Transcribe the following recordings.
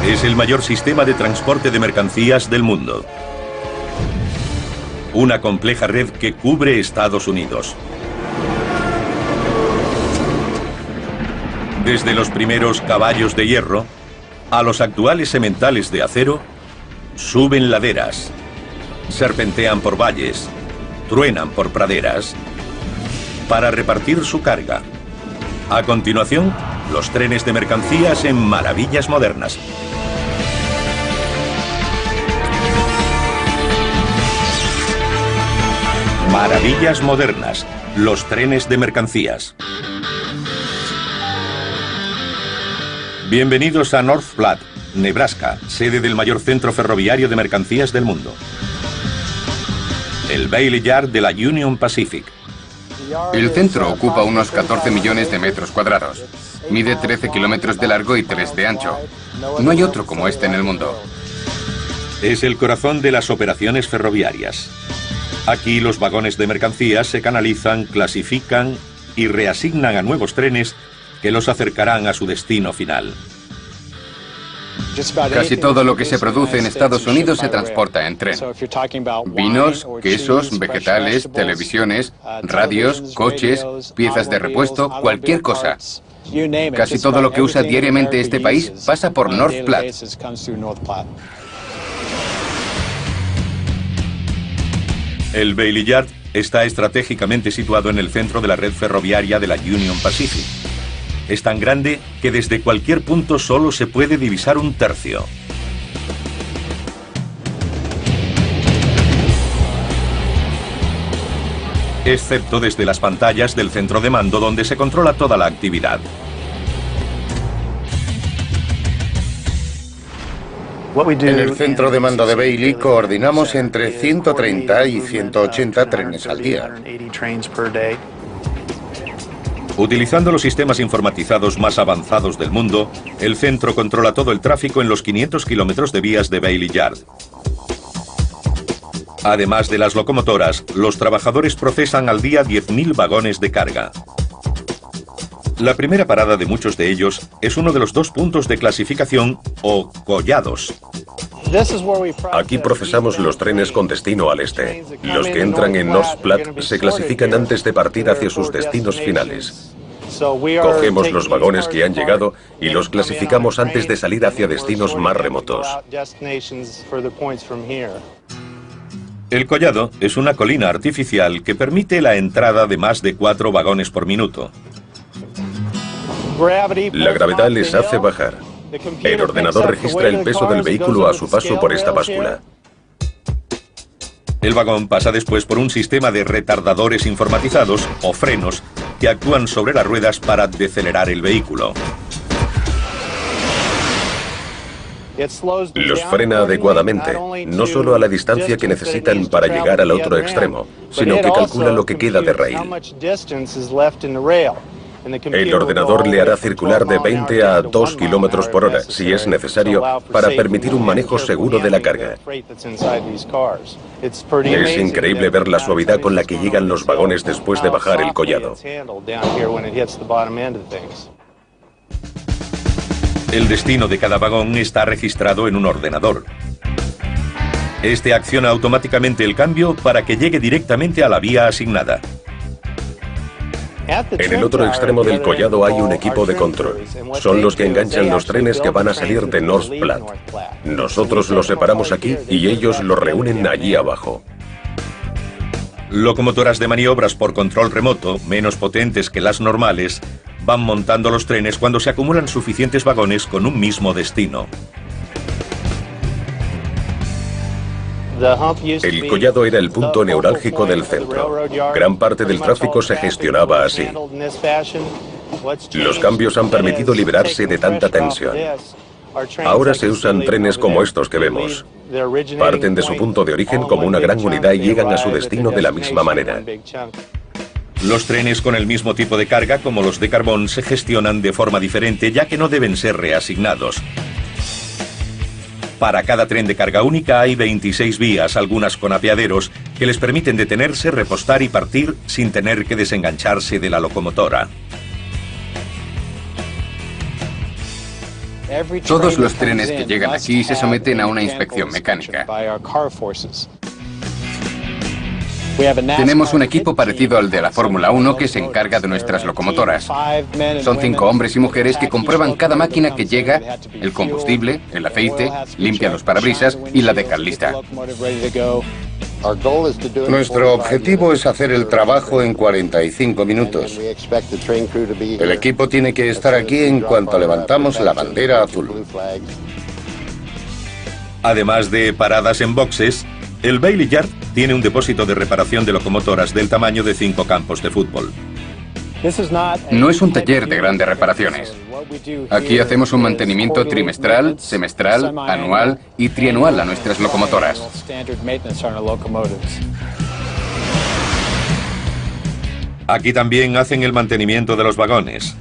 Es el mayor sistema de transporte de mercancías del mundo. Una compleja red que cubre Estados Unidos. Desde los primeros caballos de hierro a los actuales sementales de acero, suben laderas, serpentean por valles, truenan por praderas para repartir su carga. A continuación, los trenes de mercancías en maravillas modernas. Maravillas modernas, los trenes de mercancías. Bienvenidos a North Platte, Nebraska, sede del mayor centro ferroviario de mercancías del mundo. El Bailey Yard de la Union Pacific. El centro ocupa unos 14 millones de metros cuadrados. Mide 13 kilómetros de largo y 3 de ancho. No hay otro como este en el mundo. Es el corazón de las operaciones ferroviarias. Aquí los vagones de mercancías se canalizan, clasifican y reasignan a nuevos trenes que los acercarán a su destino final. Casi todo lo que se produce en Estados Unidos se transporta en tren. Vinos, quesos, vegetales, televisiones, radios, coches, piezas de repuesto, cualquier cosa. Casi todo lo que usa diariamente este país pasa por North Platte. El Bailey Yard está estratégicamente situado en el centro de la red ferroviaria de la Union Pacific. Es tan grande que desde cualquier punto solo se puede divisar un tercio. Excepto desde las pantallas del centro de mando donde se controla toda la actividad. En el centro de mando de Bailey coordinamos entre 130 y 180 trenes al día. Utilizando los sistemas informatizados más avanzados del mundo, el centro controla todo el tráfico en los 500 kilómetros de vías de Bailey Yard. Además de las locomotoras, los trabajadores procesan al día 10.000 vagones de carga. La primera parada de muchos de ellos es uno de los 2 puntos de clasificación o collados. Aquí procesamos los trenes con destino al este. Los que entran en North Platte se clasifican antes de partir hacia sus destinos finales. Cogemos los vagones que han llegado y los clasificamos antes de salir hacia destinos más remotos. El collado es una colina artificial que permite la entrada de más de 4 vagones por minuto. La gravedad les hace bajar. El ordenador registra el peso del vehículo a su paso por esta báscula. El vagón pasa después por un sistema de retardadores informatizados o frenos que actúan sobre las ruedas para decelerar el vehículo. Los frena adecuadamente, no solo a la distancia que necesitan para llegar al otro extremo, sino que calcula lo que queda de raíl. El ordenador le hará circular de 20 a 2 kilómetros por hora, si es necesario, para permitir un manejo seguro de la carga. Es increíble ver la suavidad con la que llegan los vagones después de bajar el collado. El destino de cada vagón está registrado en un ordenador. Este acciona automáticamente el cambio para que llegue directamente a la vía asignada. En el otro extremo del collado hay un equipo de control. Son los que enganchan los trenes que van a salir de North Platte. Nosotros los separamos aquí y ellos los reúnen allí abajo. Locomotoras de maniobras por control remoto, menos potentes que las normales, van montando los trenes cuando se acumulan suficientes vagones con un mismo destino. El collado era el punto neurálgico del centro. Gran parte del tráfico se gestionaba así. Los cambios han permitido liberarse de tanta tensión. Ahora se usan trenes como estos que vemos. Parten de su punto de origen como una gran unidad y llegan a su destino de la misma manera. Los trenes con el mismo tipo de carga, como los de carbón, se gestionan de forma diferente, ya que no deben ser reasignados. Para cada tren de carga única hay 26 vías, algunas con apeaderos, que les permiten detenerse, repostar y partir sin tener que desengancharse de la locomotora. Todos los trenes que llegan aquí se someten a una inspección mecánica. Tenemos un equipo parecido al de la Fórmula 1 que se encarga de nuestras locomotoras. Son 5 hombres y mujeres que comprueban cada máquina que llega, el combustible, el aceite, limpian los parabrisas y la dejan lista. Nuestro objetivo es hacer el trabajo en 45 minutos. El equipo tiene que estar aquí en cuanto levantamos la bandera azul. Además de paradas en boxes, el Bailey Yard tiene un depósito de reparación de locomotoras del tamaño de 5 campos de fútbol. No es un taller de grandes reparaciones. Aquí hacemos un mantenimiento trimestral, semestral, anual y trianual a nuestras locomotoras. Aquí también hacen el mantenimiento de los vagones.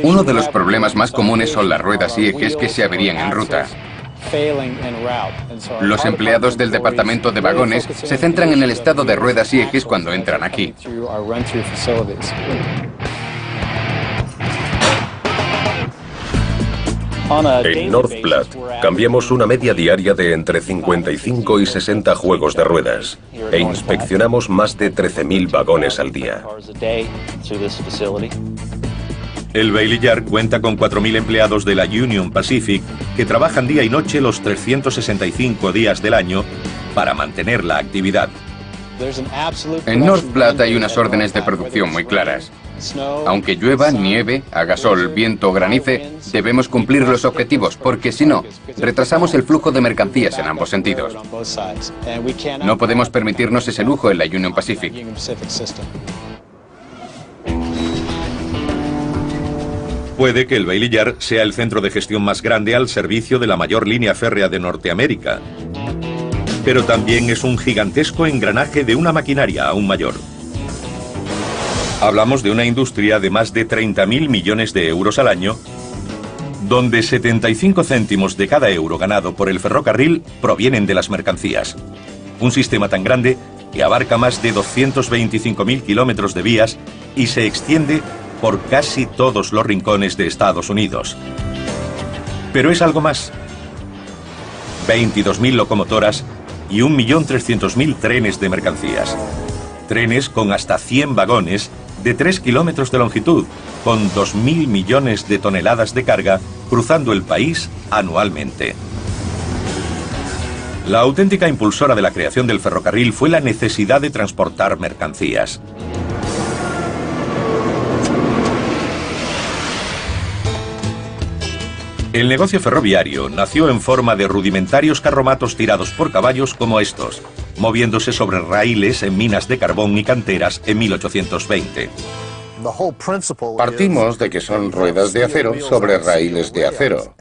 Uno de los problemas más comunes son las ruedas y ejes que se averían en ruta. Los empleados del departamento de vagones se centran en el estado de ruedas y ejes cuando entran aquí. En North Platte cambiamos una media diaria de entre 55 y 60 juegos de ruedas e inspeccionamos más de 13.000 vagones al día. El Bailey Yard cuenta con 4.000 empleados de la Union Pacific que trabajan día y noche los 365 días del año para mantener la actividad. En North Platte hay unas órdenes de producción muy claras. Aunque llueva, nieve, haga sol, viento o granice, debemos cumplir los objetivos, porque si no, retrasamos el flujo de mercancías en ambos sentidos. No podemos permitirnos ese lujo en la Union Pacific. Puede que el Bailey Yard sea el centro de gestión más grande al servicio de la mayor línea férrea de Norteamérica, pero también es un gigantesco engranaje de una maquinaria aún mayor. Hablamos de una industria de más de 30.000 millones de euros al año, donde 75 céntimos de cada euro ganado por el ferrocarril provienen de las mercancías. Un sistema tan grande que abarca más de 225.000 kilómetros de vías y se extiende por casi todos los rincones de Estados Unidos. Pero es algo más. 22.000 locomotoras y 1.300.000 trenes de mercancías. Trenes con hasta 100 vagones de 3 kilómetros de longitud, con 2.000 millones de toneladas de carga cruzando el país anualmente. La auténtica impulsora de la creación del ferrocarril fue la necesidad de transportar mercancías. El negocio ferroviario nació en forma de rudimentarios carromatos tirados por caballos como estos, moviéndose sobre raíles en minas de carbón y canteras en 1820. Partimos de que son ruedas de acero sobre raíles de acero,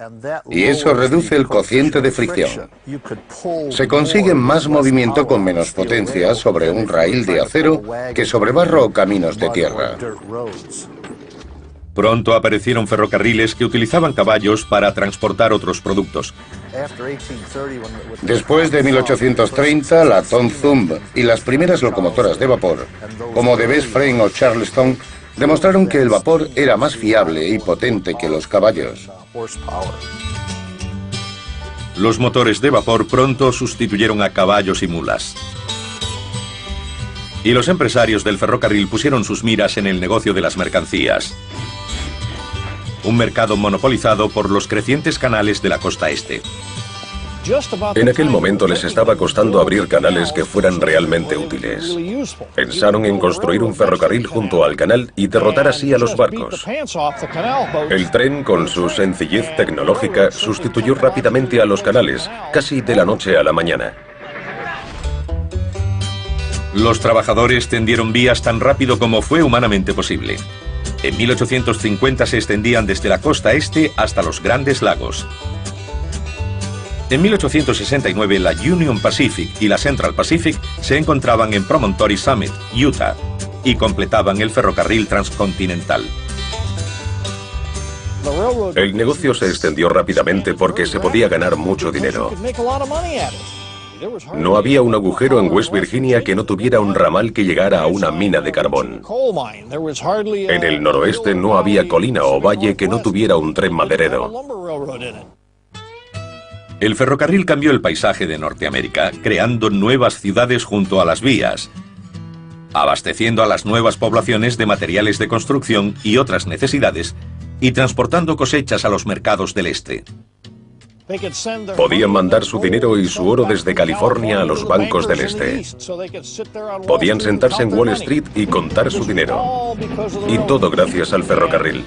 y eso reduce el cociente de fricción. Se consigue más movimiento con menos potencia sobre un raíl de acero que sobre barro o caminos de tierra. Pronto aparecieron ferrocarriles que utilizaban caballos para transportar otros productos. Después de 1830, la Tom Thumb y las primeras locomotoras de vapor, como de Best Friend o Charleston, demostraron que el vapor era más fiable y potente que los caballos. Los motores de vapor pronto sustituyeron a caballos y mulas. Y los empresarios del ferrocarril pusieron sus miras en el negocio de las mercancías. Un mercado monopolizado por los crecientes canales de la costa este. En aquel momento les estaba costando abrir canales que fueran realmente útiles. Pensaron en construir un ferrocarril junto al canal y derrotar así a los barcos. El tren, con su sencillez tecnológica, sustituyó rápidamente a los canales, casi de la noche a la mañana. Los trabajadores tendieron vías tan rápido como fue humanamente posible. En 1850 se extendían desde la costa este hasta los Grandes Lagos. En 1869 la Union Pacific y la Central Pacific se encontraban en Promontory Summit, Utah, y completaban el ferrocarril transcontinental. El negocio se extendió rápidamente porque se podía ganar mucho dinero. No había un agujero en West Virginia que no tuviera un ramal que llegara a una mina de carbón. En el noroeste no había colina o valle que no tuviera un tren maderero. El ferrocarril cambió el paisaje de Norteamérica, creando nuevas ciudades junto a las vías, abasteciendo a las nuevas poblaciones de materiales de construcción y otras necesidades, y transportando cosechas a los mercados del este. Podían mandar su dinero y su oro desde California a los bancos del este. Podían sentarse en Wall Street y contar su dinero. Y todo gracias al ferrocarril.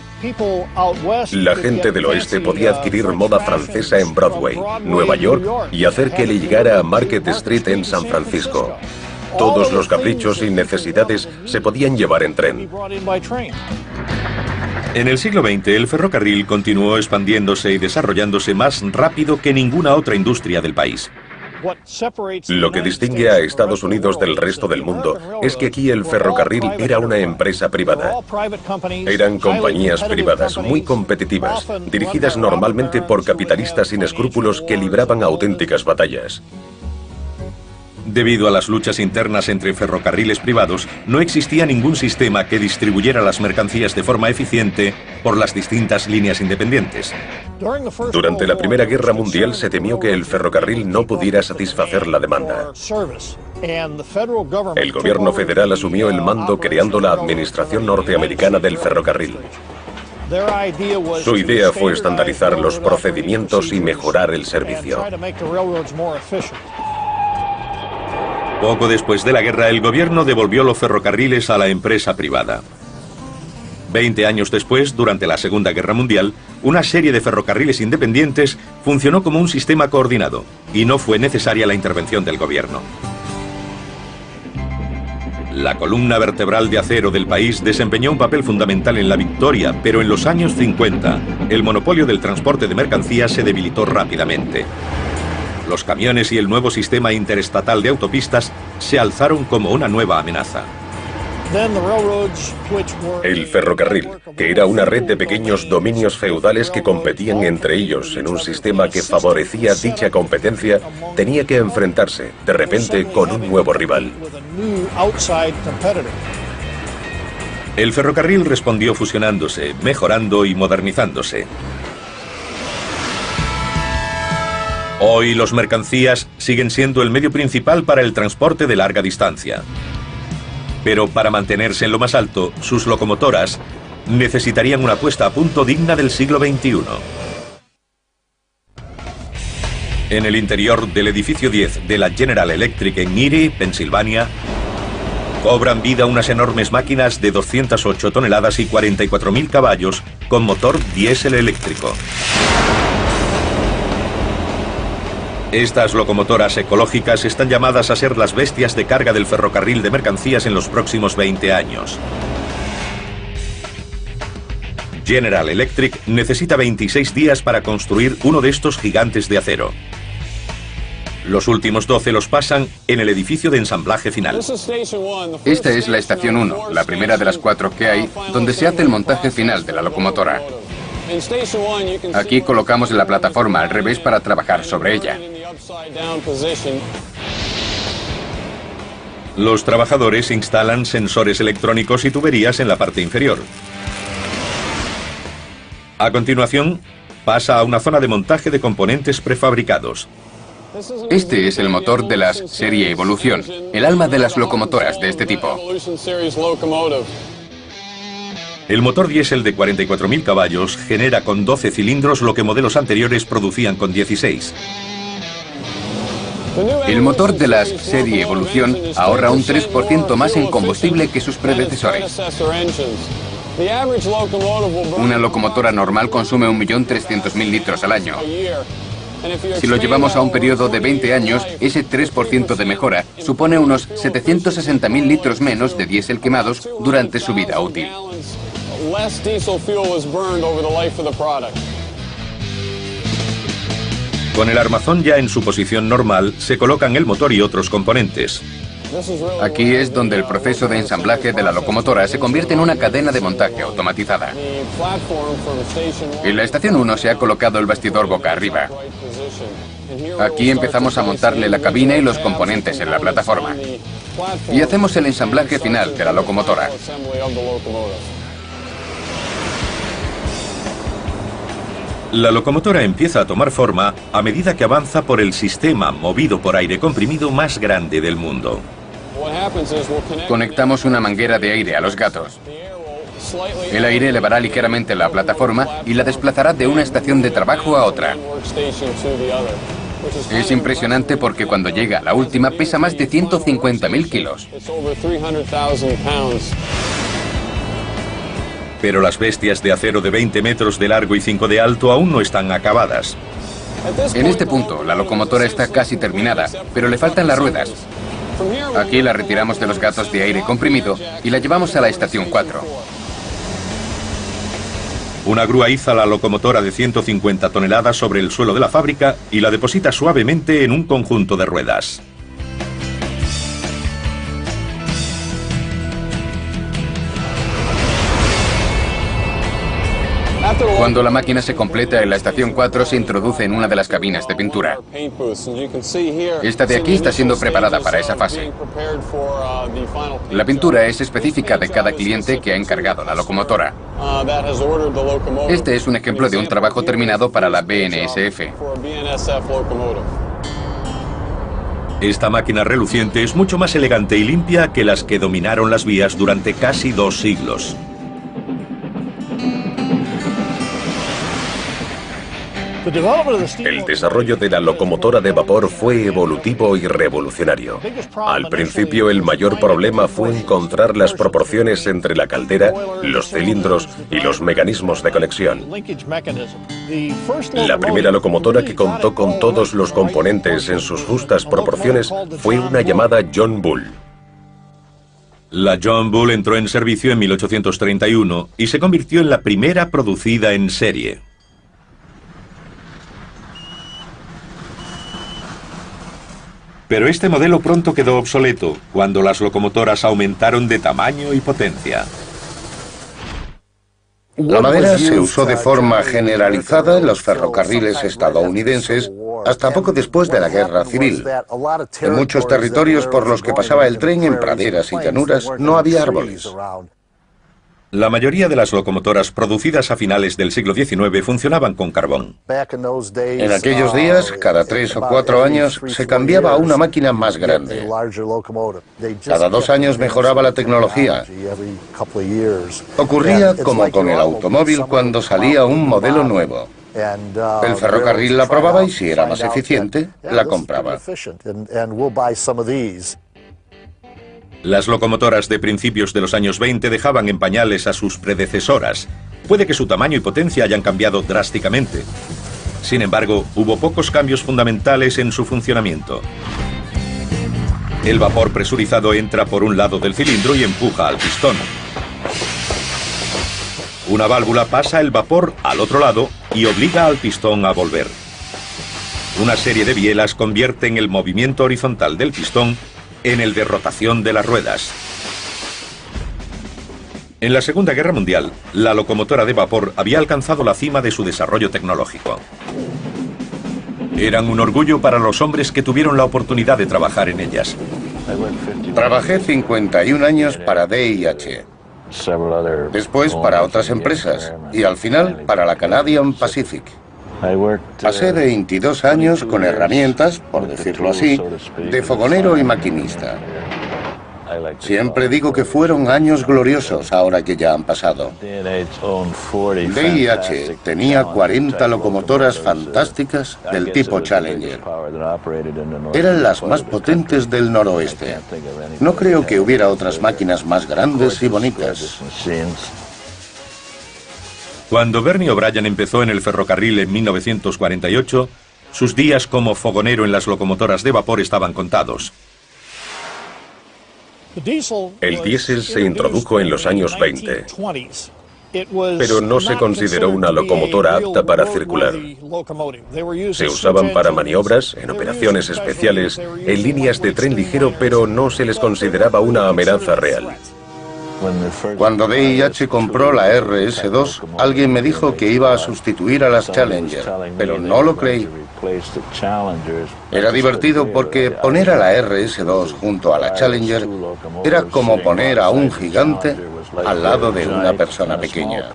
La gente del oeste podía adquirir moda francesa en Broadway, Nueva York, y hacer que le llegara a Market Street en San Francisco. Todos los caprichos y necesidades se podían llevar en tren. En el siglo XX, el ferrocarril continuó expandiéndose y desarrollándose más rápido que ninguna otra industria del país. Lo que distingue a Estados Unidos del resto del mundo es que aquí el ferrocarril era una empresa privada. Eran compañías privadas muy competitivas, dirigidas normalmente por capitalistas sin escrúpulos que libraban auténticas batallas. Debido a las luchas internas entre ferrocarriles privados, no existía ningún sistema que distribuyera las mercancías de forma eficiente por las distintas líneas independientes. Durante la Primera Guerra Mundial se temió que el ferrocarril no pudiera satisfacer la demanda. El gobierno federal asumió el mando creando la Administración Norteamericana del Ferrocarril. Su idea fue estandarizar los procedimientos y mejorar el servicio. Poco después de la guerra, el gobierno devolvió los ferrocarriles a la empresa privada. 20 años después, durante la Segunda Guerra Mundial, una serie de ferrocarriles independientes funcionó como un sistema coordinado y no fue necesaria la intervención del gobierno. La columna vertebral de acero del país desempeñó un papel fundamental en la victoria, pero en los años 50, el monopolio del transporte de mercancías se debilitó rápidamente. Los camiones y el nuevo sistema interestatal de autopistas se alzaron como una nueva amenaza. El ferrocarril, que era una red de pequeños dominios feudales que competían entre ellos en un sistema que favorecía dicha competencia, tenía que enfrentarse, de repente, con un nuevo rival. El ferrocarril respondió fusionándose, mejorando y modernizándose. Hoy los mercancías siguen siendo el medio principal para el transporte de larga distancia. Pero para mantenerse en lo más alto, sus locomotoras necesitarían una puesta a punto digna del siglo XXI. En el interior del edificio 10 de la General Electric en Erie, Pensilvania, cobran vida unas enormes máquinas de 208 toneladas y 44.000 caballos con motor diésel eléctrico. Estas locomotoras ecológicas están llamadas a ser las bestias de carga del ferrocarril de mercancías en los próximos 20 años. General Electric necesita 26 días para construir uno de estos gigantes de acero. Los últimos 12 los pasan en el edificio de ensamblaje final. Esta es la estación 1, la primera de las 4 que hay, donde se hace el montaje final de la locomotora. Aquí colocamos la plataforma al revés para trabajar sobre ella. Los trabajadores instalan sensores electrónicos y tuberías en la parte inferior. A continuación, pasa a una zona de montaje de componentes prefabricados. Este es el motor de las serie Evolución, el alma de las locomotoras de este tipo. El motor diésel de 44.000 caballos genera con 12 cilindros lo que modelos anteriores producían con 16. El motor de las serie Evolución ahorra un 3% más en combustible que sus predecesores. Una locomotora normal consume 1.300.000 litros al año. Si lo llevamos a un periodo de 20 años, ese 3% de mejora supone unos 760.000 litros menos de diésel quemados durante su vida útil. Con el armazón ya en su posición normal, se colocan el motor y otros componentes. Aquí es donde el proceso de ensamblaje de la locomotora se convierte en una cadena de montaje automatizada. En la estación 1 se ha colocado el bastidor boca arriba. Aquí empezamos a montarle la cabina y los componentes en la plataforma. Y hacemos el ensamblaje final de la locomotora. La locomotora empieza a tomar forma a medida que avanza por el sistema movido por aire comprimido más grande del mundo. Conectamos una manguera de aire a los gatos. El aire elevará ligeramente la plataforma y la desplazará de una estación de trabajo a otra. Es impresionante porque cuando llega a la última pesa más de 150.000 kilos. Pero las bestias de acero de 20 metros de largo y 5 de alto aún no están acabadas. En este punto, la locomotora está casi terminada, pero le faltan las ruedas. Aquí la retiramos de los gatos de aire comprimido y la llevamos a la estación 4. Una grúa iza la locomotora de 150 toneladas sobre el suelo de la fábrica y la deposita suavemente en un conjunto de ruedas. Cuando la máquina se completa en la estación 4, se introduce en una de las cabinas de pintura. Esta de aquí está siendo preparada para esa fase. La pintura es específica de cada cliente que ha encargado la locomotora. Este es un ejemplo de un trabajo terminado para la BNSF. Esta máquina reluciente es mucho más elegante y limpia que las que dominaron las vías durante casi 2 siglos. El desarrollo de la locomotora de vapor fue evolutivo y revolucionario. Al principio, el mayor problema fue encontrar las proporciones entre la caldera, los cilindros y los mecanismos de conexión. La primera locomotora que contó con todos los componentes en sus justas proporciones fue una llamada John Bull. La John Bull entró en servicio en 1831 y se convirtió en la primera producida en serie. Pero este modelo pronto quedó obsoleto cuando las locomotoras aumentaron de tamaño y potencia. La madera se usó de forma generalizada en los ferrocarriles estadounidenses hasta poco después de la Guerra Civil. En muchos territorios por los que pasaba el tren en praderas y llanuras no había árboles. La mayoría de las locomotoras producidas a finales del siglo XIX funcionaban con carbón. En aquellos días, cada 3 o 4 años, se cambiaba a una máquina más grande. Cada 2 años mejoraba la tecnología. Ocurría como con el automóvil cuando salía un modelo nuevo. El ferrocarril la probaba y si era más eficiente, la compraba. Las locomotoras de principios de los años 20 dejaban en pañales a sus predecesoras. Puede que su tamaño y potencia hayan cambiado drásticamente. Sin embargo, hubo pocos cambios fundamentales en su funcionamiento. El vapor presurizado entra por un lado del cilindro y empuja al pistón. Una válvula pasa el vapor al otro lado y obliga al pistón a volver. Una serie de bielas convierten el movimiento horizontal del pistón en el de rotación de las ruedas. En la Segunda Guerra Mundial, la locomotora de vapor había alcanzado la cima de su desarrollo tecnológico. Eran un orgullo para los hombres que tuvieron la oportunidad de trabajar en ellas. Trabajé 51 años para DIH, después para otras empresas y al final para la Canadian Pacific. Pasé 22 años con herramientas, por decirlo así, de fogonero y maquinista. Siempre digo que fueron años gloriosos ahora que ya han pasado. DIH tenía 40 locomotoras fantásticas del tipo Challenger. Eran las más potentes del noroeste. No creo que hubiera otras máquinas más grandes y bonitas. Cuando Bernie O'Brien empezó en el ferrocarril en 1948, sus días como fogonero en las locomotoras de vapor estaban contados. El diésel se introdujo en los años 20, pero no se consideró una locomotora apta para circular. Se usaban para maniobras, en operaciones especiales, en líneas de tren ligero, pero no se les consideraba una amenaza real. Cuando DIH compró la RS-2, alguien me dijo que iba a sustituir a las Challenger, pero no lo creí. Era divertido porque poner a la RS-2 junto a la Challenger era como poner a un gigante al lado de una persona pequeña.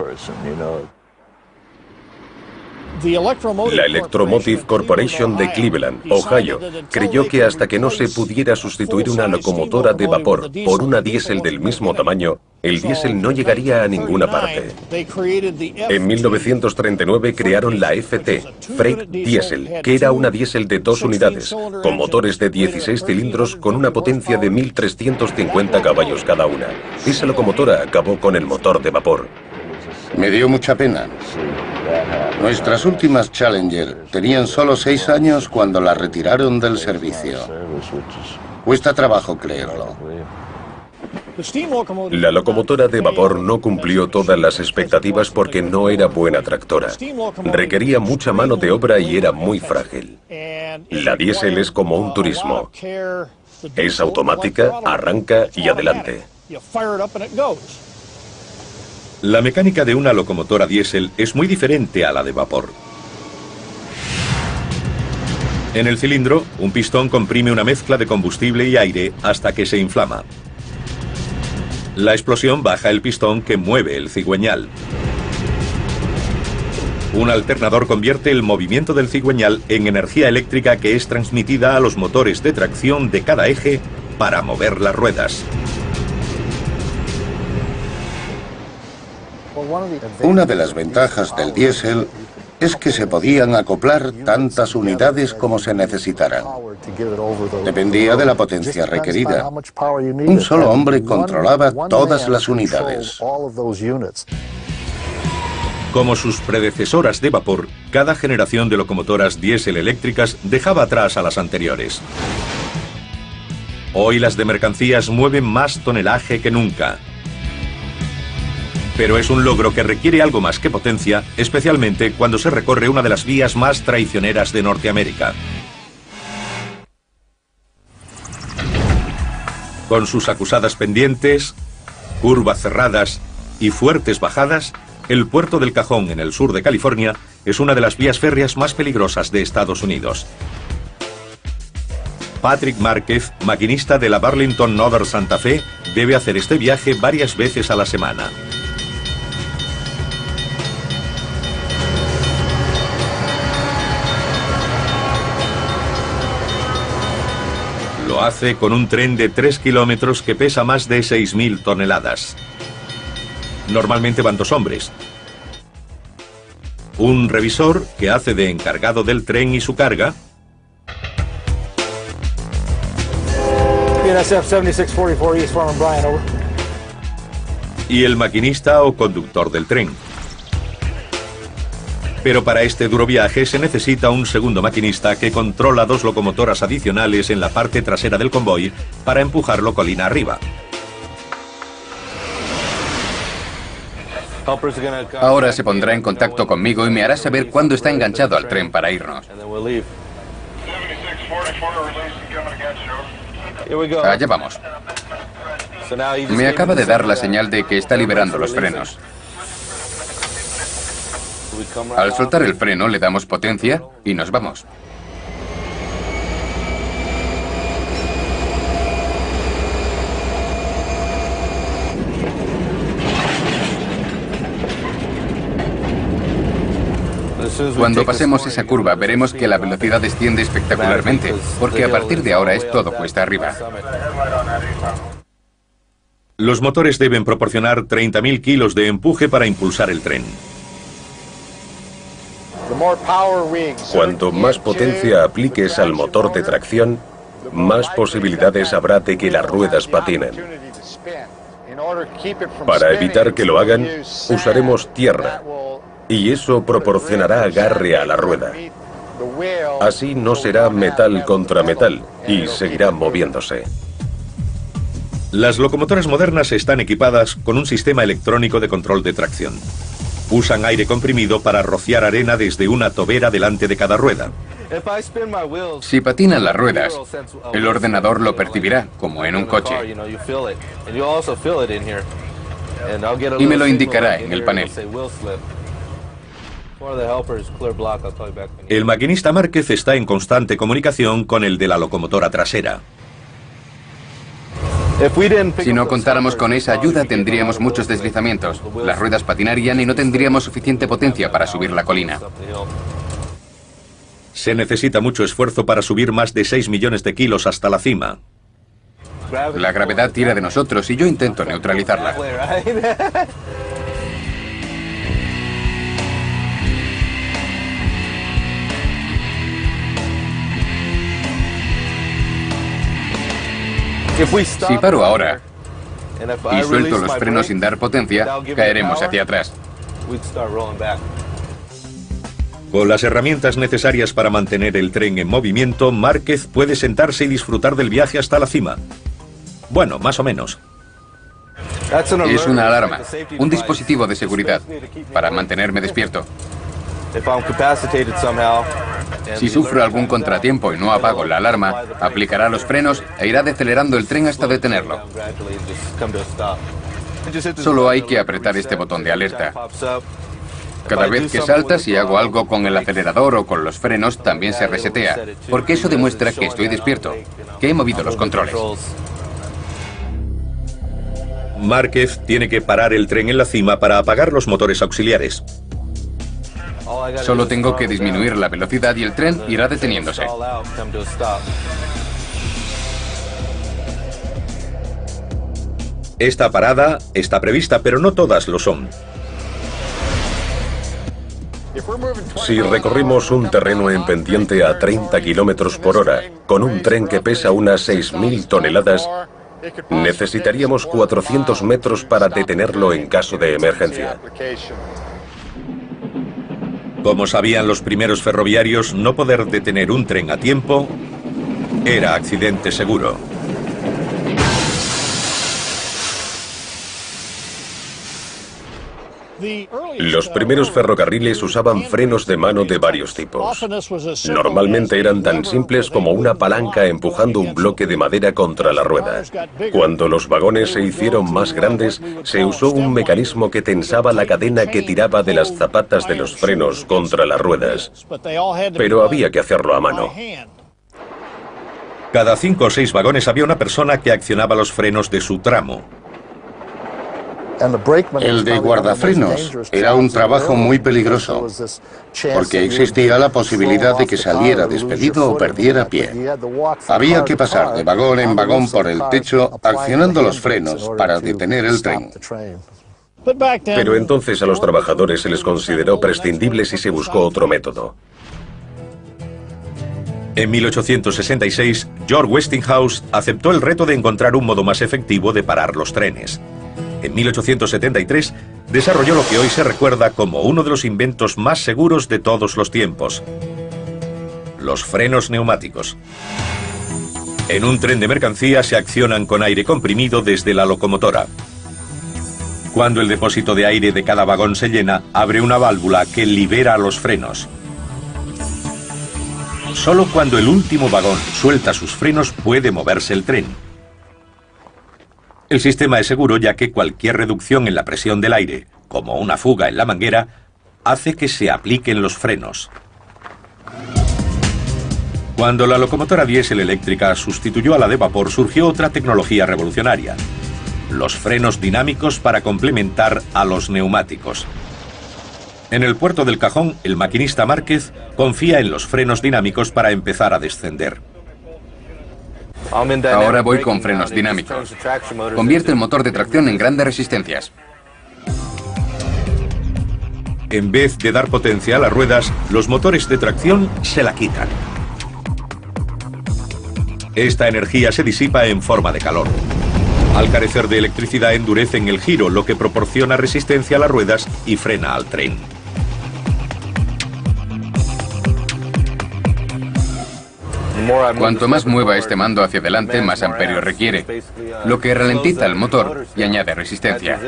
La Electromotive Corporation de Cleveland, Ohio, creyó que hasta que no se pudiera sustituir una locomotora de vapor por una diésel del mismo tamaño, el diésel no llegaría a ninguna parte. En 1939 crearon la FT, Freight Diesel, que era una diésel de 2 unidades, con motores de 16 cilindros con una potencia de 1.350 caballos cada una. Esa locomotora acabó con el motor de vapor. Me dio mucha pena. Nuestras últimas Challenger tenían solo 6 años cuando la retiraron del servicio. Cuesta trabajo creerlo. La locomotora de vapor no cumplió todas las expectativas porque no era buena tractora. Requería mucha mano de obra y era muy frágil. La diésel es como un turismo. Es automática, arranca y adelante. La mecánica de una locomotora diésel es muy diferente a la de vapor. En el cilindro, un pistón comprime una mezcla de combustible y aire hasta que se inflama. La explosión baja el pistón que mueve el cigüeñal. Un alternador convierte el movimiento del cigüeñal en energía eléctrica que es transmitida a los motores de tracción de cada eje para mover las ruedas. Una de las ventajas del diésel es que se podían acoplar tantas unidades como se necesitaran. Dependía de la potencia requerida. Un solo hombre controlaba todas las unidades. Como sus predecesoras de vapor, cada generación de locomotoras diésel eléctricas dejaba atrás a las anteriores. Hoy las de mercancías mueven más tonelaje que nunca. Pero es un logro que requiere algo más que potencia, especialmente cuando se recorre una de las vías más traicioneras de Norteamérica. Con sus acusadas pendientes, curvas cerradas y fuertes bajadas, el puerto del Cajón, en el sur de California, es una de las vías férreas más peligrosas de Estados Unidos. Patrick Márquez, maquinista de la Burlington Northern Santa Fe, debe hacer este viaje varias veces a la semana. Lo hace con un tren de 3 kilómetros que pesa más de 6.000 toneladas. Normalmente van 2 hombres. Un revisor que hace de encargado del tren y su carga. BNSF 7644 East Farm Bryan, over. Y el maquinista o conductor del tren. Pero para este duro viaje se necesita un segundo maquinista que controla 2 locomotoras adicionales en la parte trasera del convoy para empujarlo colina arriba. Ahora se pondrá en contacto conmigo y me hará saber cuándo está enganchado al tren para irnos. Allá vamos. Me acaba de dar la señal de que está liberando los frenos. Al soltar el freno le damos potencia y nos vamos. Cuando pasemos esa curva veremos que la velocidad desciende espectacularmente, porque a partir de ahora es todo cuesta arriba. Los motores deben proporcionar 30.000 kilos de empuje para impulsar el tren. Cuanto más potencia apliques al motor de tracción, más posibilidades habrá de que las ruedas patinen. Para evitar que lo hagan, usaremos tierra, y eso proporcionará agarre a la rueda. Así no será metal contra metal, y seguirá moviéndose. Las locomotoras modernas están equipadas con un sistema electrónico de control de tracción. Usan aire comprimido para rociar arena desde una tobera delante de cada rueda. Si patinan las ruedas, el ordenador lo percibirá, como en un coche. y me lo indicará en el panel. El maquinista Márquez está en constante comunicación con el de la locomotora trasera. Si no contáramos con esa ayuda, tendríamos muchos deslizamientos. Las ruedas patinarían y no tendríamos suficiente potencia para subir la colina. Se necesita mucho esfuerzo para subir más de 6 millones de kilos hasta la cima. La gravedad tira de nosotros y yo intento neutralizarla. Si paro ahora y suelto los frenos sin dar potencia, caeremos hacia atrás. Con las herramientas necesarias para mantener el tren en movimiento, Márquez puede sentarse y disfrutar del viaje hasta la cima. Bueno, más o menos. Es una alarma, un dispositivo de seguridad, para mantenerme despierto. Si sufro algún contratiempo y no apago la alarma, aplicará los frenos e irá decelerando el tren hasta detenerlo. Solo hay que apretar este botón de alerta. Cada vez que salta, si hago algo con el acelerador o con los frenos, también se resetea, porque eso demuestra que estoy despierto, que he movido los controles. Márquez tiene que parar el tren en la cima para apagar los motores auxiliares. Solo tengo que disminuir la velocidad y el tren irá deteniéndose. Esta parada está prevista, pero no todas lo son. Si recorrimos un terreno en pendiente a 30 kilómetros por hora, con un tren que pesa unas 6.000 toneladas, necesitaríamos 400 metros para detenerlo en caso de emergencia. Como sabían los primeros ferroviarios, no poder detener un tren a tiempo era accidente seguro. Los primeros ferrocarriles usaban frenos de mano de varios tipos. Normalmente eran tan simples como una palanca empujando un bloque de madera contra la rueda. Cuando los vagones se hicieron más grandes, se usó un mecanismo que tensaba la cadena que tiraba de las zapatas de los frenos contra las ruedas. Pero había que hacerlo a mano. Cada 5 o 6 vagones había una persona que accionaba los frenos de su tramo. El de guardafrenos era un trabajo muy peligroso, porque existía la posibilidad de que saliera despedido o perdiera pie. Había que pasar de vagón en vagón por el techo, accionando los frenos para detener el tren. Pero entonces a los trabajadores se les consideró prescindibles y se buscó otro método. En 1866, George Westinghouse aceptó el reto de encontrar un modo más efectivo de parar los trenes. En 1873, desarrolló lo que hoy se recuerda como uno de los inventos más seguros de todos los tiempos: los frenos neumáticos. En un tren de mercancía se accionan con aire comprimido desde la locomotora. Cuando el depósito de aire de cada vagón se llena, abre una válvula que libera los frenos. Solo cuando el último vagón suelta sus frenos puede moverse el tren. El sistema es seguro ya que cualquier reducción en la presión del aire, como una fuga en la manguera, hace que se apliquen los frenos. Cuando la locomotora diésel eléctrica sustituyó a la de vapor, surgió otra tecnología revolucionaria: los frenos dinámicos para complementar a los neumáticos. En el puerto del Cajón, el maquinista Márquez confía en los frenos dinámicos para empezar a descender. Ahora voy con frenos dinámicos. Convierte el motor de tracción en grandes resistencias. En vez de dar potencia a las ruedas, los motores de tracción se la quitan. Esta energía se disipa en forma de calor. Al carecer de electricidad, endurecen el giro, lo que proporciona resistencia a las ruedas y frena al tren. Cuanto más mueva este mando hacia adelante, más amperios requiere, lo que ralentiza el motor y añade resistencia.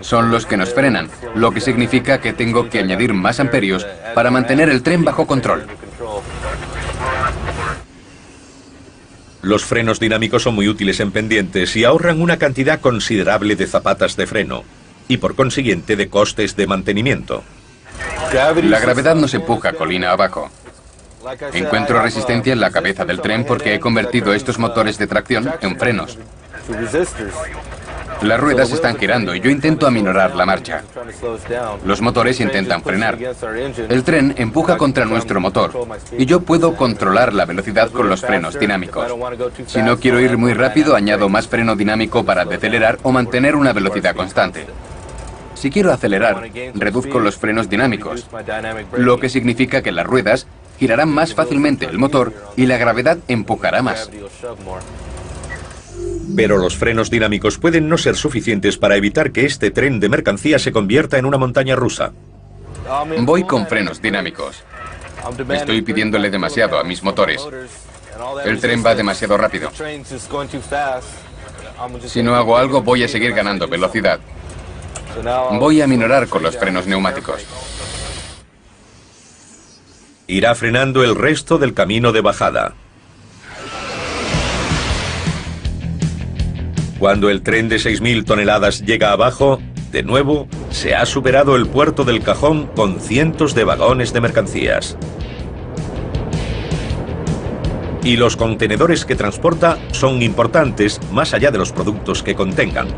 Son los que nos frenan, lo que significa que tengo que añadir más amperios para mantener el tren bajo control. Los frenos dinámicos son muy útiles en pendientes y ahorran una cantidad considerable de zapatas de freno. y por consiguiente de costes de mantenimiento. La gravedad nos empuja colina abajo. Encuentro resistencia en la cabeza del tren porque he convertido estos motores de tracción en frenos. Las ruedas están girando y yo intento aminorar la marcha. Los motores intentan frenar. El tren empuja contra nuestro motor y yo puedo controlar la velocidad con los frenos dinámicos. Si no quiero ir muy rápido, añado más freno dinámico para decelerar o mantener una velocidad constante. Si quiero acelerar, reduzco los frenos dinámicos, lo que significa que las ruedas girarán más fácilmente el motor y la gravedad empujará más. Pero los frenos dinámicos pueden no ser suficientes para evitar que este tren de mercancía se convierta en una montaña rusa. Voy con frenos dinámicos. Estoy pidiéndole demasiado a mis motores. El tren va demasiado rápido. Si no hago algo, voy a seguir ganando velocidad. Voy a aminorar con los frenos neumáticos. Irá frenando el resto del camino de bajada. Cuando el tren de 6.000 toneladas llega abajo, de nuevo, se ha superado el puerto del Cajón con cientos de vagones de mercancías. Y los contenedores que transporta son importantes más allá de los productos que contengan.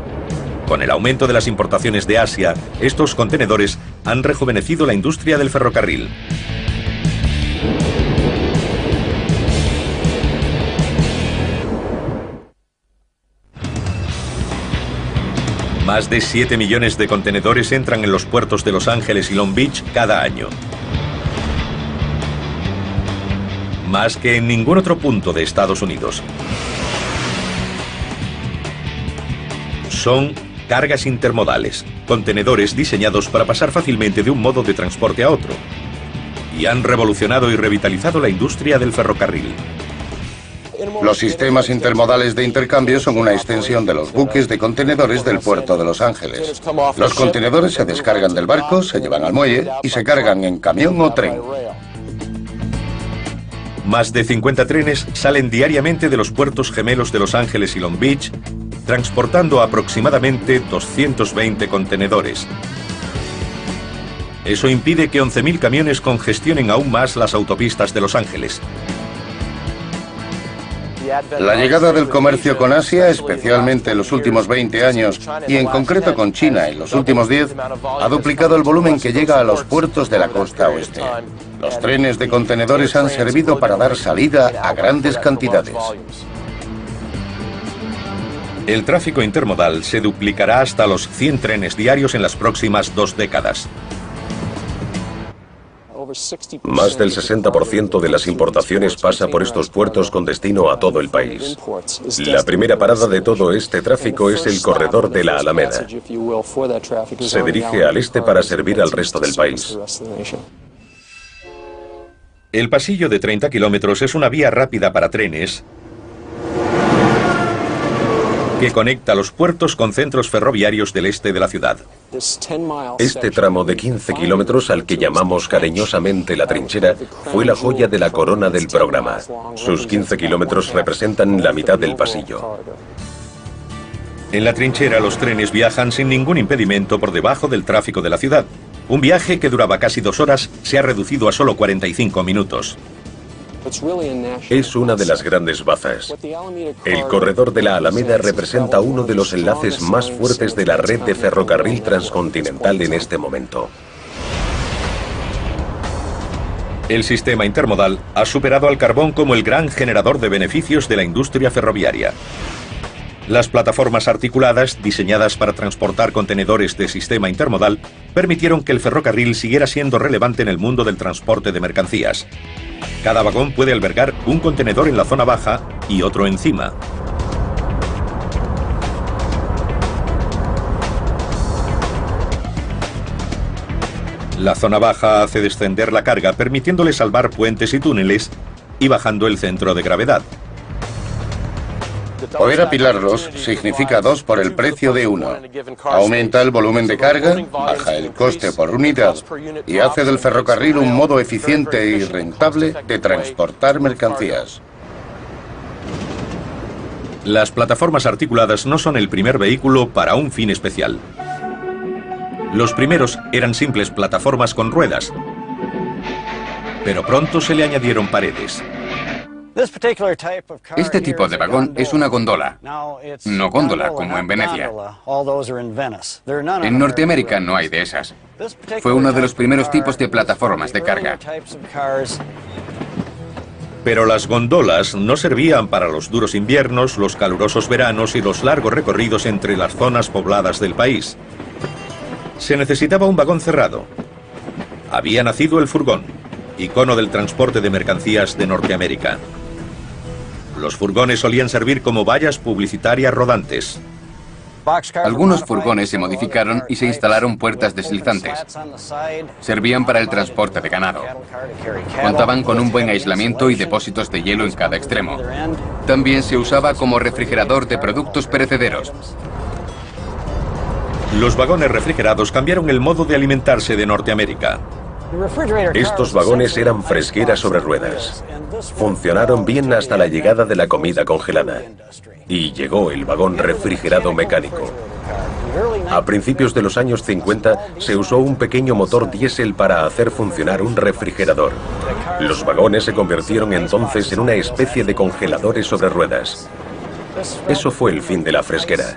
Con el aumento de las importaciones de Asia, estos contenedores han rejuvenecido la industria del ferrocarril. Más de 7 millones de contenedores entran en los puertos de Los Ángeles y Long Beach cada año. Más que en ningún otro punto de Estados Unidos. Son cargas intermodales, contenedores diseñados para pasar fácilmente de un modo de transporte a otro. Y han revolucionado y revitalizado la industria del ferrocarril. Los sistemas intermodales de intercambio son una extensión de los buques de contenedores del puerto de Los Ángeles. Los contenedores se descargan del barco, se llevan al muelle y se cargan en camión o tren. Más de 50 trenes salen diariamente de los puertos gemelos de Los Ángeles y Long Beach, transportando aproximadamente 220 contenedores. Eso impide que 11.000 camiones congestionen aún más las autopistas de Los Ángeles. La llegada del comercio con Asia, especialmente en los últimos 20 años, y en concreto con China en los últimos 10, ha duplicado el volumen que llega a los puertos de la costa oeste. Los trenes de contenedores han servido para dar salida a grandes cantidades. El tráfico intermodal se duplicará hasta los 100 trenes diarios en las próximas 2 décadas. Más del 60% de las importaciones pasa por estos puertos con destino a todo el país. La primera parada de todo este tráfico es el corredor de la Alameda. Se dirige al este para servir al resto del país. El pasillo de 30 kilómetros es una vía rápida para trenes que conecta los puertos con centros ferroviarios del este de la ciudad. Este tramo de 15 kilómetros, al que llamamos cariñosamente la trinchera, fue la joya de la corona del programa. Sus 15 kilómetros representan la mitad del pasillo. En la trinchera los trenes viajan sin ningún impedimento por debajo del tráfico de la ciudad. Un viaje que duraba casi 2 horas se ha reducido a solo 45 minutos. Es una de las grandes bazas. El corredor de la Alameda representa uno de los enlaces más fuertes de la red de ferrocarril transcontinental en este momento. El sistema intermodal ha superado al carbón como el gran generador de beneficios de la industria ferroviaria. Las plataformas articuladas, diseñadas para transportar contenedores de sistema intermodal, permitieron que el ferrocarril siguiera siendo relevante en el mundo del transporte de mercancías. Cada vagón puede albergar un contenedor en la zona baja y otro encima. La zona baja hace descender la carga, permitiéndole salvar puentes y túneles y bajando el centro de gravedad. Poder apilarlos significa 2 por el precio de 1. Aumenta el volumen de carga, baja el coste por unidad y hace del ferrocarril un modo eficiente y rentable de transportar mercancías. Las plataformas articuladas no son el primer vehículo para un fin especial. Los primeros eran simples plataformas con ruedas, pero pronto se le añadieron paredes. Este tipo de vagón es una góndola, no góndola como en Venecia. En Norteamérica no hay de esas. Fue uno de los primeros tipos de plataformas de carga. Pero las góndolas no servían para los duros inviernos, los calurosos veranos y los largos recorridos entre las zonas pobladas del país. Se necesitaba un vagón cerrado. Había nacido el furgón, icono del transporte de mercancías de Norteamérica. Los furgones solían servir como vallas publicitarias rodantes. Algunos furgones se modificaron y se instalaron puertas deslizantes. Servían para el transporte de ganado. Contaban con un buen aislamiento y depósitos de hielo en cada extremo. También se usaba como refrigerador de productos perecederos. Los vagones refrigerados cambiaron el modo de alimentarse de Norteamérica. Estos vagones eran fresqueras sobre ruedas. Funcionaron bien hasta la llegada de la comida congelada. Y llegó el vagón refrigerado mecánico. A principios de los años 50 se usó un pequeño motor diésel para hacer funcionar un refrigerador. Los vagones se convirtieron entonces en una especie de congeladores sobre ruedas. Eso fue el fin de la fresquera.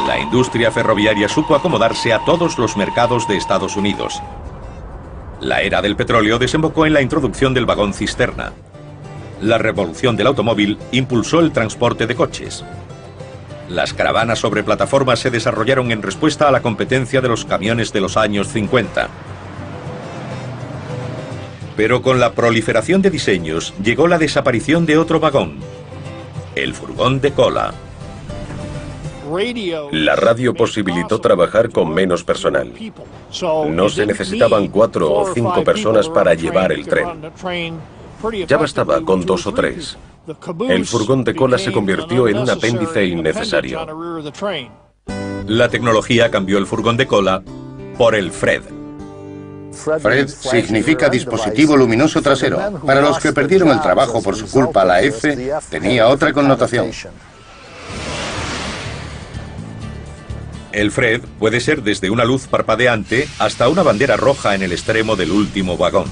La industria ferroviaria supo acomodarse a todos los mercados de Estados Unidos. La era del petróleo desembocó en la introducción del vagón cisterna. La revolución del automóvil impulsó el transporte de coches. Las caravanas sobre plataformas se desarrollaron en respuesta a la competencia de los camiones de los años 50. Pero con la proliferación de diseños llegó la desaparición de otro vagón, el furgón de cola. La radio posibilitó trabajar con menos personal. No se necesitaban 4 o 5 personas para llevar el tren. Ya bastaba con 2 o 3. El furgón de cola se convirtió en un apéndice innecesario. La tecnología cambió el furgón de cola por el FRED. FRED significa dispositivo luminoso trasero. Para los que perdieron el trabajo por su culpa, la F tenía otra connotación. El FRED puede ser desde una luz parpadeante hasta una bandera roja en el extremo del último vagón.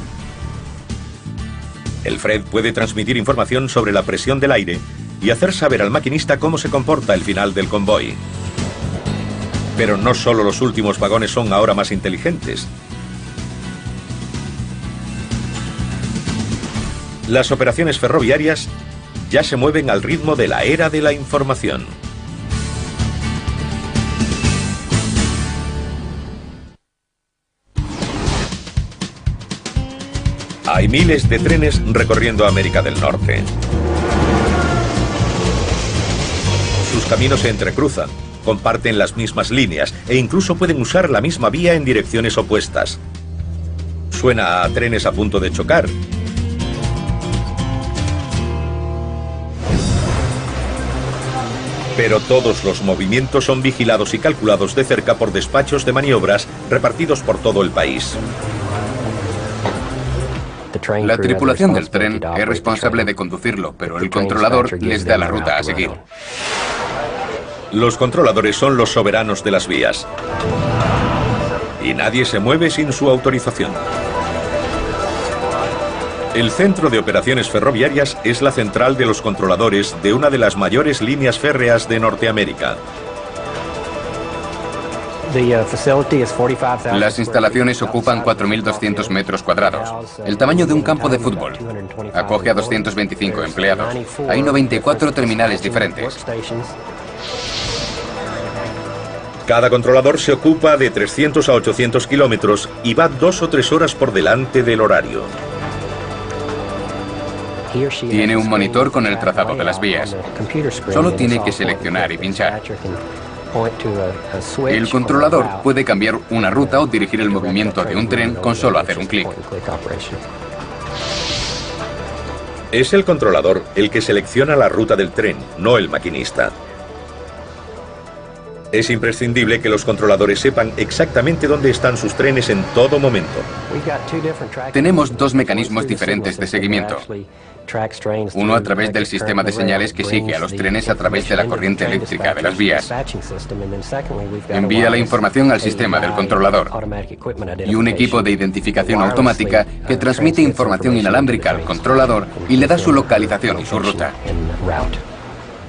El FRED puede transmitir información sobre la presión del aire y hacer saber al maquinista cómo se comporta el final del convoy. Pero no solo los últimos vagones son ahora más inteligentes. Las operaciones ferroviarias ya se mueven al ritmo de la era de la información. Hay miles de trenes recorriendo América del Norte. Sus caminos se entrecruzan, comparten las mismas líneas e incluso pueden usar la misma vía en direcciones opuestas. Suena a trenes a punto de chocar. Pero todos los movimientos son vigilados y calculados de cerca por despachos de maniobras repartidos por todo el país. La tripulación del tren es responsable de conducirlo, pero el controlador les da la ruta a seguir. Los controladores son los soberanos de las vías. Y nadie se mueve sin su autorización. El Centro de Operaciones Ferroviarias es la central de los controladores de una de las mayores líneas férreas de Norteamérica. Las instalaciones ocupan 4.200 metros cuadrados, el tamaño de un campo de fútbol. Acoge a 225 empleados. Hay 94 terminales diferentes. Cada controlador se ocupa de 300 a 800 kilómetros y va 2 o 3 horas por delante del horario. Tiene un monitor con el trazado de las vías. Solo tiene que seleccionar y pinchar. El controlador puede cambiar una ruta o dirigir el movimiento de un tren con solo hacer un clic. Es el controlador el que selecciona la ruta del tren, no el maquinista. Es imprescindible que los controladores sepan exactamente dónde están sus trenes en todo momento. Tenemos 2 mecanismos diferentes de seguimiento. Uno a través del sistema de señales que sigue a los trenes a través de la corriente eléctrica de las vías. Envía la información al sistema del controlador. Y un equipo de identificación automática que transmite información inalámbrica al controlador y le da su localización y su ruta.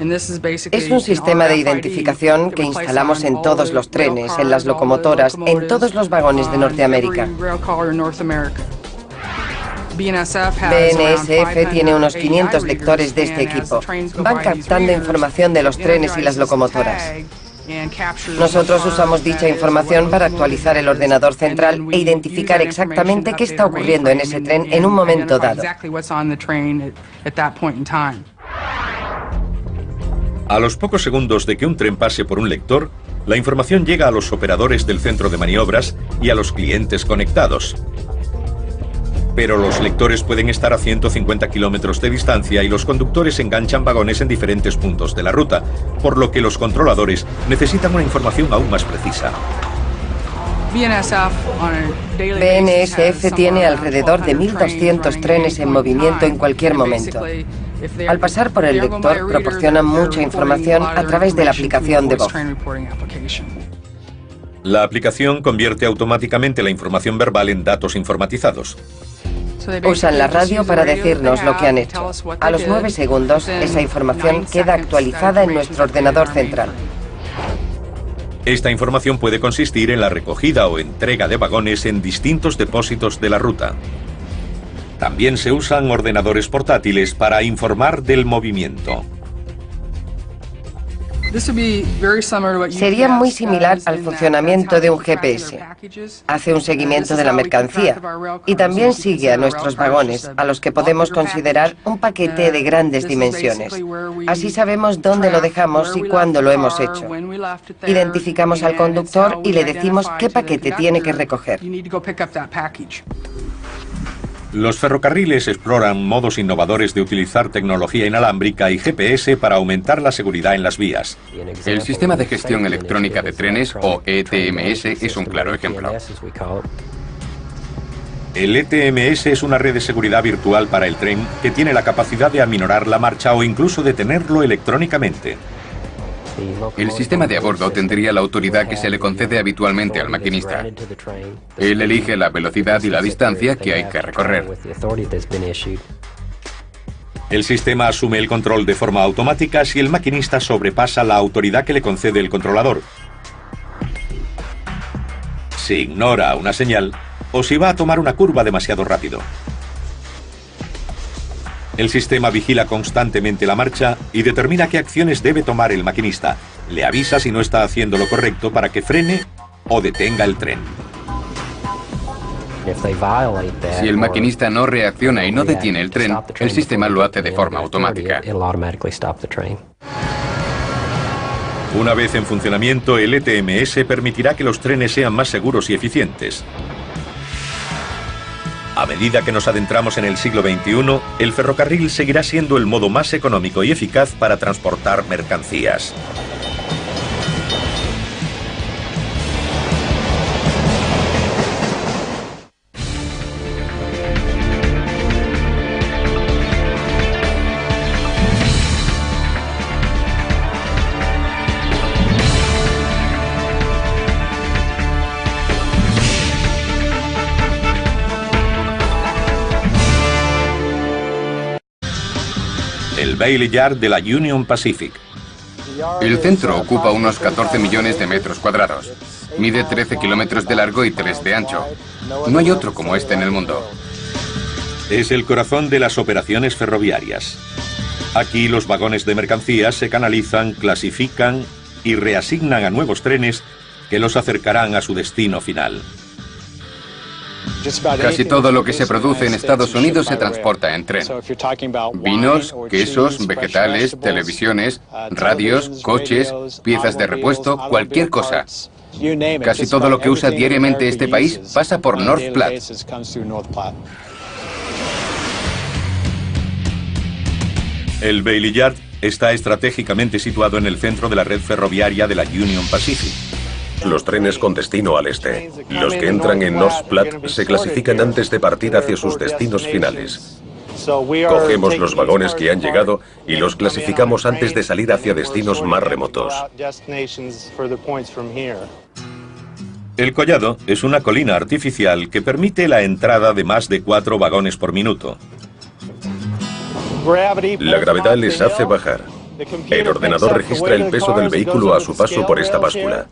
Es un sistema de identificación que instalamos en todos los trenes, en las locomotoras, en todos los vagones de Norteamérica. BNSF tiene unos 500 lectores de este equipo. Van captando información de los trenes y las locomotoras. Nosotros usamos dicha información para actualizar el ordenador central e identificar exactamente qué está ocurriendo en ese tren en un momento dado. A los pocos segundos de que un tren pase por un lector, la información llega a los operadores del centro de maniobras y a los clientes conectados. Pero los lectores pueden estar a 150 kilómetros de distancia y los conductores enganchan vagones en diferentes puntos de la ruta, por lo que los controladores necesitan una información aún más precisa. BNSF tiene alrededor de 1.200 trenes en movimiento en cualquier momento. Al pasar por el lector, proporcionan mucha información a través de la aplicación de voz. La aplicación convierte automáticamente la información verbal en datos informatizados. Usan la radio para decirnos lo que han hecho. A los 9 segundos, esa información queda actualizada en nuestro ordenador central. Esta información puede consistir en la recogida o entrega de vagones en distintos depósitos de la ruta. También se usan ordenadores portátiles para informar del movimiento. Sería muy similar al funcionamiento de un GPS. Hace un seguimiento de la mercancía y también sigue a nuestros vagones, a los que podemos considerar un paquete de grandes dimensiones. Así sabemos dónde lo dejamos y cuándo lo hemos hecho. Identificamos al conductor y le decimos qué paquete tiene que recoger. Los ferrocarriles exploran modos innovadores de utilizar tecnología inalámbrica y GPS para aumentar la seguridad en las vías. El sistema de gestión electrónica de trenes, o ETMS, es un claro ejemplo. El ETMS es una red de seguridad virtual para el tren que tiene la capacidad de aminorar la marcha o incluso detenerlo electrónicamente. El sistema de a bordo tendría la autoridad que se le concede habitualmente al maquinista. Él elige la velocidad y la distancia que hay que recorrer. El sistema asume el control de forma automática si el maquinista sobrepasa la autoridad que le concede el controlador, si ignora una señal o si va a tomar una curva demasiado rápido. El sistema vigila constantemente la marcha y determina qué acciones debe tomar el maquinista. Le avisa si no está haciendo lo correcto para que frene o detenga el tren. Si el maquinista no reacciona y no detiene el tren, el sistema lo hace de forma automática. Una vez en funcionamiento, el ETMS permitirá que los trenes sean más seguros y eficientes. A medida que nos adentramos en el siglo XXI, el ferrocarril seguirá siendo el modo más económico y eficaz para transportar mercancías. El Bailey Yard de la Union Pacific. El centro ocupa unos 14 millones de metros cuadrados. Mide 13 kilómetros de largo y 3 de ancho. No hay otro como este en el mundo. Es el corazón de las operaciones ferroviarias. Aquí los vagones de mercancías se canalizan, clasifican y reasignan a nuevos trenes que los acercarán a su destino final. Casi todo lo que se produce en Estados Unidos se transporta en tren. Vinos, quesos, vegetales, televisiones, radios, coches, piezas de repuesto, cualquier cosa. Casi todo lo que usa diariamente este país pasa por North Platte. El Bailey Yard está estratégicamente situado en el centro de la red ferroviaria de la Union Pacific. Los trenes con destino al este, los que entran en North Platte, se clasifican antes de partir hacia sus destinos finales. Cogemos los vagones que han llegado y los clasificamos antes de salir hacia destinos más remotos. El collado es una colina artificial que permite la entrada de más de 4 vagones por minuto. La gravedad les hace bajar. El ordenador registra el peso del vehículo a su paso por esta báscula.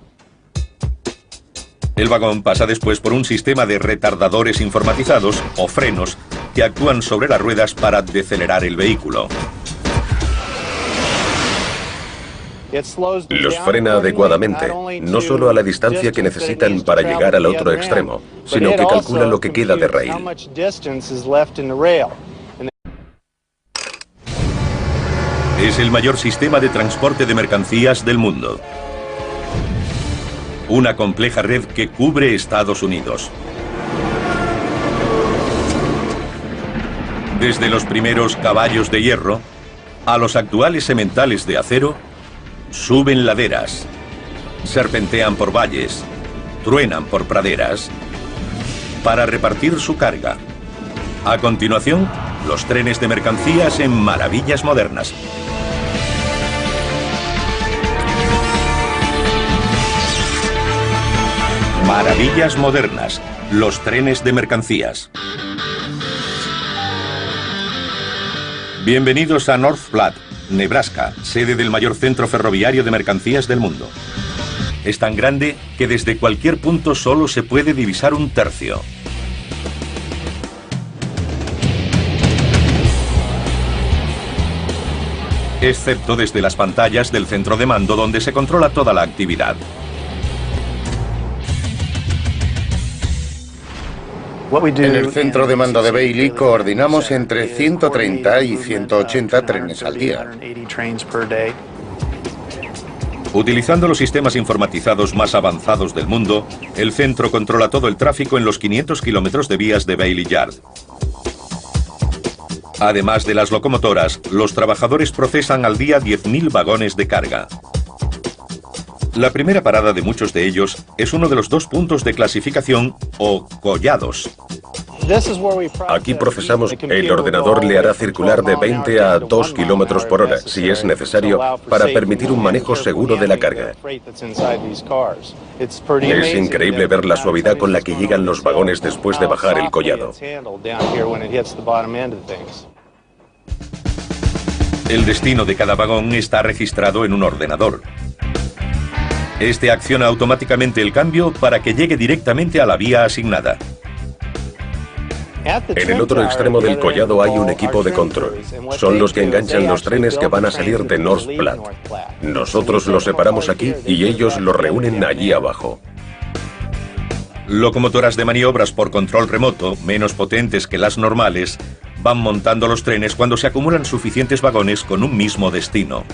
El vagón pasa después por un sistema de retardadores informatizados o frenos que actúan sobre las ruedas para decelerar el vehículo. Los frena adecuadamente, no solo a la distancia que necesitan para llegar al otro extremo, sino que calcula lo que queda de raíl. Es el mayor sistema de transporte de mercancías del mundo. Una compleja red que cubre Estados Unidos. Desde los primeros caballos de hierro a los actuales sementales de acero, suben laderas, serpentean por valles, truenan por praderas para repartir su carga. A continuación, los trenes de mercancías en maravillas modernas. Maravillas modernas, los trenes de mercancías. Bienvenidos a North Platte, Nebraska, sede del mayor centro ferroviario de mercancías del mundo. Es tan grande que desde cualquier punto solo se puede divisar un tercio. Excepto desde las pantallas del centro de mando donde se controla toda la actividad. En el centro de mando de Bailey coordinamos entre 130 y 180 trenes al día. Utilizando los sistemas informatizados más avanzados del mundo, el centro controla todo el tráfico en los 500 kilómetros de vías de Bailey Yard. Además de las locomotoras, los trabajadores procesan al día 10.000 vagones de carga. La primera parada de muchos de ellos es uno de los 2 puntos de clasificación o collados. Aquí procesamos, el ordenador le hará circular de 20 a 2 kilómetros por hora, si es necesario, para permitir un manejo seguro de la carga. Es increíble ver la suavidad con la que llegan los vagones después de bajar el collado. El destino de cada vagón está registrado en un ordenador. Este acciona automáticamente el cambio para que llegue directamente a la vía asignada. En el otro extremo del collado hay un equipo de control. Son los que enganchan los trenes que van a salir de North Platte. Nosotros los separamos aquí y ellos los reúnen allí abajo. Locomotoras de maniobras por control remoto, menos potentes que las normales, van montando los trenes cuando se acumulan suficientes vagones con un mismo destino.